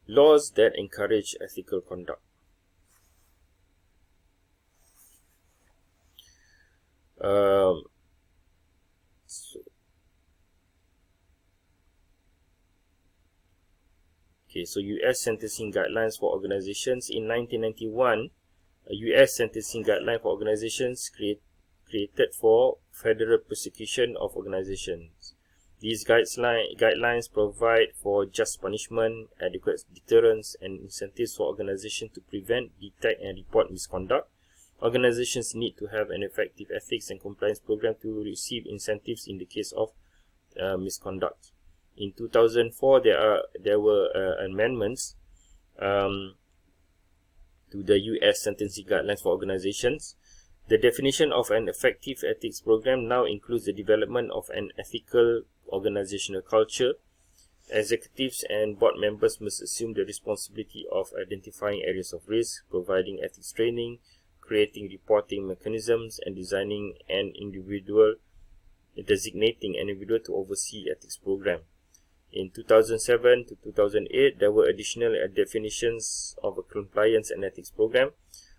Laws that encourage ethical conduct. So US sentencing guidelines for organizations. In 1991, a US sentencing guideline for organizations created for federal prosecution of organizations. These guidelines provide for just punishment, adequate deterrence, and incentives for organizations to prevent, detect, and report misconduct. Organizations need to have an effective ethics and compliance program to receive incentives in the case of misconduct. In 2004, there were amendments to the US sentencing guidelines for organizations. The definition of an effective ethics program now includes the development of an ethical organizational culture. Executives and board members must assume the responsibility of identifying areas of risk, providing ethics training, creating reporting mechanisms, and designating an individual to oversee ethics program. In 2007 to 2008, there were additional definitions of a compliance and ethics program.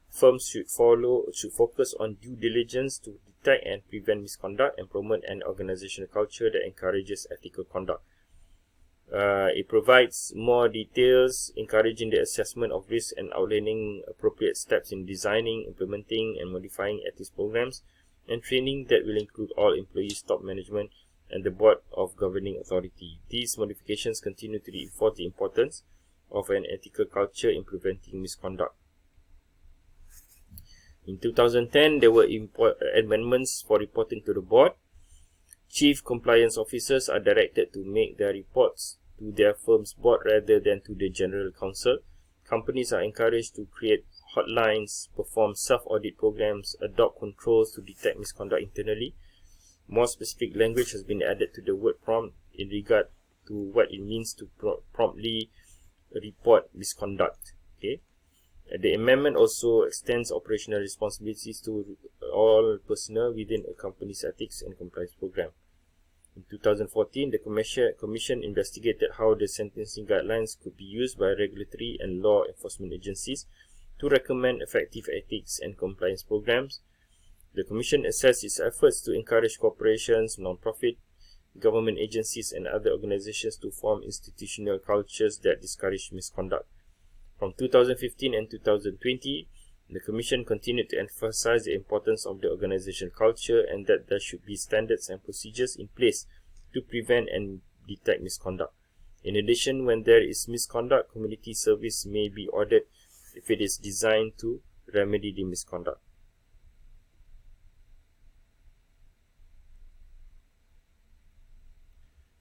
Firms should focus on due diligence to detect and prevent misconduct and promote an organizational culture that encourages ethical conduct. It provides more details, encouraging the assessment of risk and outlining appropriate steps in designing, implementing, and modifying ethics programs, and training that will include all employees, top management, and the board of governing authority. These modifications continue to reinforce the importance of an ethical culture in preventing misconduct. In 2010, there were amendments for reporting to the board. Chief compliance officers are directed to make their reports to their firm's board rather than to the general counsel. Companies are encouraged to create hotlines, perform self-audit programs, adopt controls to detect misconduct internally. More specific language has been added to the word prompt in regard to what it means to promptly report misconduct. The amendment also extends operational responsibilities to all personnel within a company's ethics and compliance program. In 2014, the Commission investigated how the sentencing guidelines could be used by regulatory and law enforcement agencies to recommend effective ethics and compliance programs. The Commission assessed its efforts to encourage corporations, non-profit, government agencies, and other organizations to form institutional cultures that discourage misconduct. From 2015 and 2020, the Commission continued to emphasize the importance of the organizational culture and that there should be standards and procedures in place to prevent and detect misconduct. In addition, when there is misconduct, community service may be ordered if it is designed to remedy the misconduct.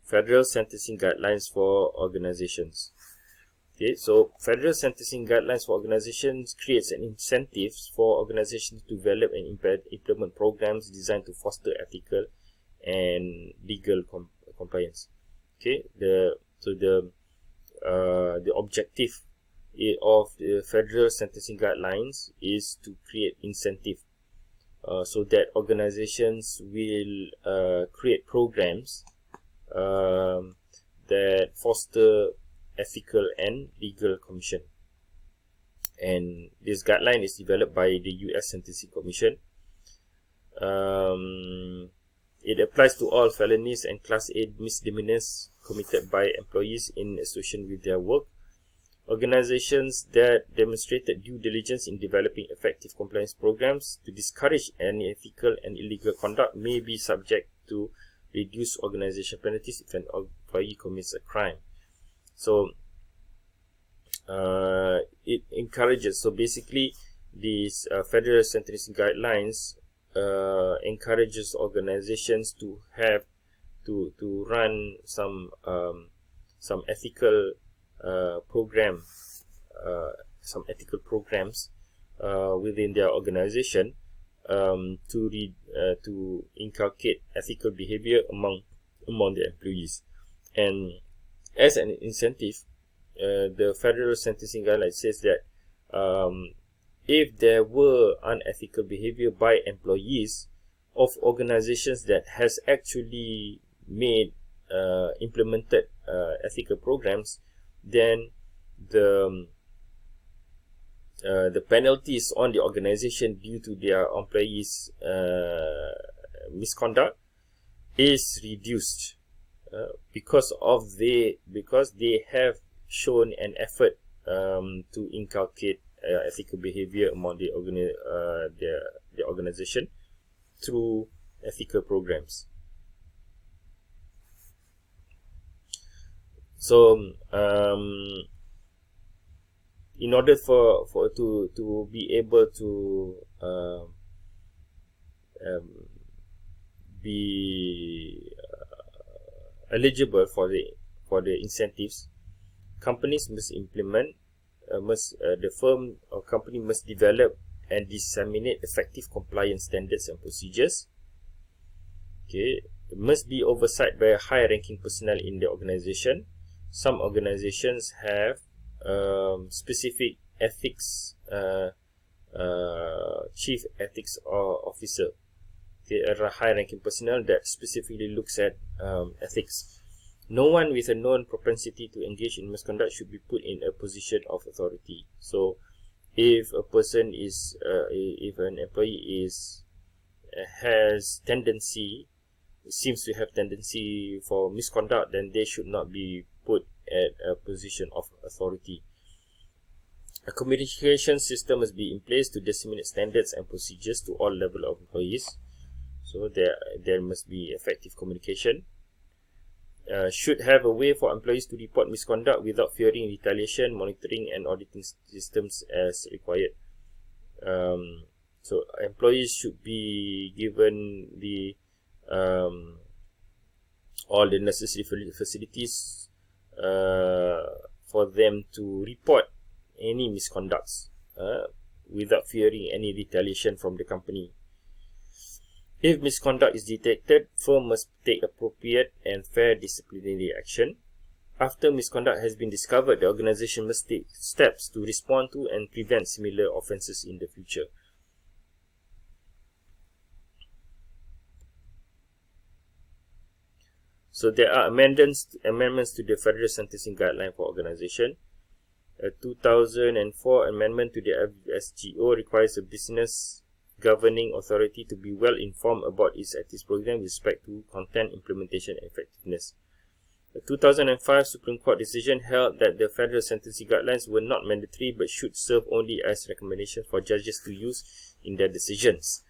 Federal sentencing guidelines for organizations. So federal sentencing guidelines for organizations creates an incentive for organizations to develop and implement programs designed to foster ethical and legal compliance. The objective of the federal sentencing guidelines is to create incentive so that organizations will create programs that foster ethical and legal commission. And this guideline is developed by the US Sentencing Commission. It applies to all felonies and Class A misdemeanors committed by employees in association with their work. Organizations that demonstrated due diligence in developing effective compliance programs to discourage unethical and illegal conduct may be subject to reduced organization penalties if an employee commits a crime. So it encourages. So basically, these federal sentencing guidelines encourages organizations to have to run some ethical programs within their organization to inculcate ethical behavior among the employees. And as an incentive, the federal sentencing guideline says that if there were unethical behavior by employees of organizations that has actually implemented ethical programs, then the penalties on the organization due to their employees' misconduct is reduced because they have shown an effort to inculcate ethical behavior among the organization through ethical programs. So in order to be able to be eligible for the incentives, companies must implement the firm or company must develop and disseminate effective compliance standards and procedures. Okay, it must be oversight by a high-ranking personnel in the organization. Some organizations have specific ethics chief ethics officer, okay, a high-ranking personnel that specifically looks at ethics. No one with a known propensity to engage in misconduct should be put in a position of authority. So, if a person is, if an employee seems to have tendency for misconduct, then they should not be put at a position of authority. A communication system must be in place to disseminate standards and procedures to all level of employees. So there must be effective communication. Should have a way for employees to report misconduct without fearing retaliation, monitoring and auditing systems as required. So employees should be given the all the necessary facilities for them to report any misconducts without fearing any retaliation from the company. If misconduct is detected, firm must take appropriate and fair disciplinary action. After misconduct has been discovered, the organization must take steps to respond to and prevent similar offences in the future. So there are amendments to the Federal Sentencing Guideline for Organization. A 2004 amendment to the FSGO requires a business governing authority to be well informed about its ethics program with respect to content, implementation, and effectiveness. The 2005 Supreme Court decision held that the Federal Sentencing Guidelines were not mandatory but should serve only as recommendations for judges to use in their decisions.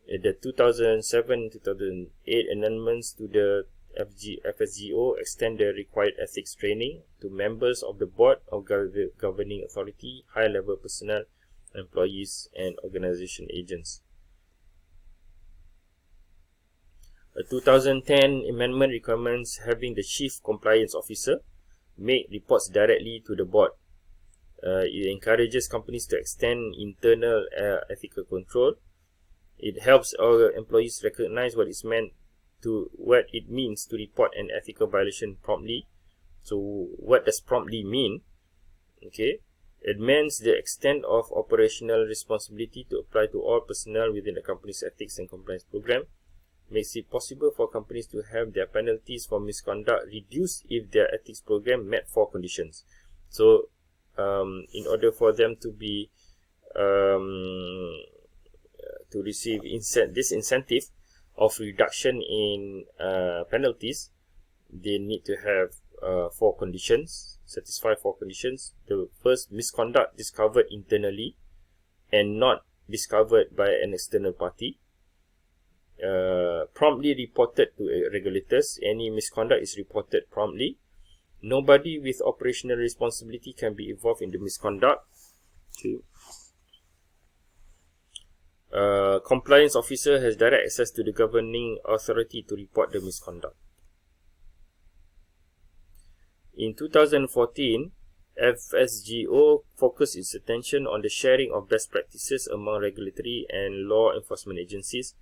The 2007-2008 amendments to the FSGO extend the required ethics training to members of the board of the governing authority, high-level personnel, employees, and organization agents. A 2010 amendment recommends having the Chief Compliance Officer make reports directly to the board. It encourages companies to extend internal ethical control. It helps our employees recognize what it means to report an ethical violation promptly. So what does promptly mean? Okay, it means the extent of operational responsibility to apply to all personnel within the company's ethics and compliance program. Makes it possible for companies to have their penalties for misconduct reduced if their ethics program met 4 conditions. So in order for them to be to receive this incentive of reduction in penalties, they need to have 4 conditions, satisfy 4 conditions. The first, misconduct discovered internally and not discovered by an external party. Promptly reported to regulators. Any misconduct is reported promptly. Nobody with operational responsibility can be involved in the misconduct. Okay. Compliance officer has direct access to the governing authority to report the misconduct. In 2014, FSGO focused its attention on the sharing of best practices among regulatory and law enforcement agencies.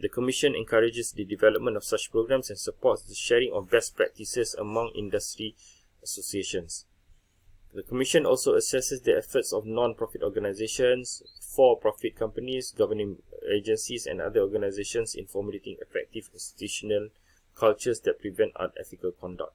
The Commission encourages the development of such programs and supports the sharing of best practices among industry associations. The Commission also assesses the efforts of non-profit organizations, for-profit companies, governing agencies, and other organizations in formulating effective institutional cultures that prevent unethical conduct.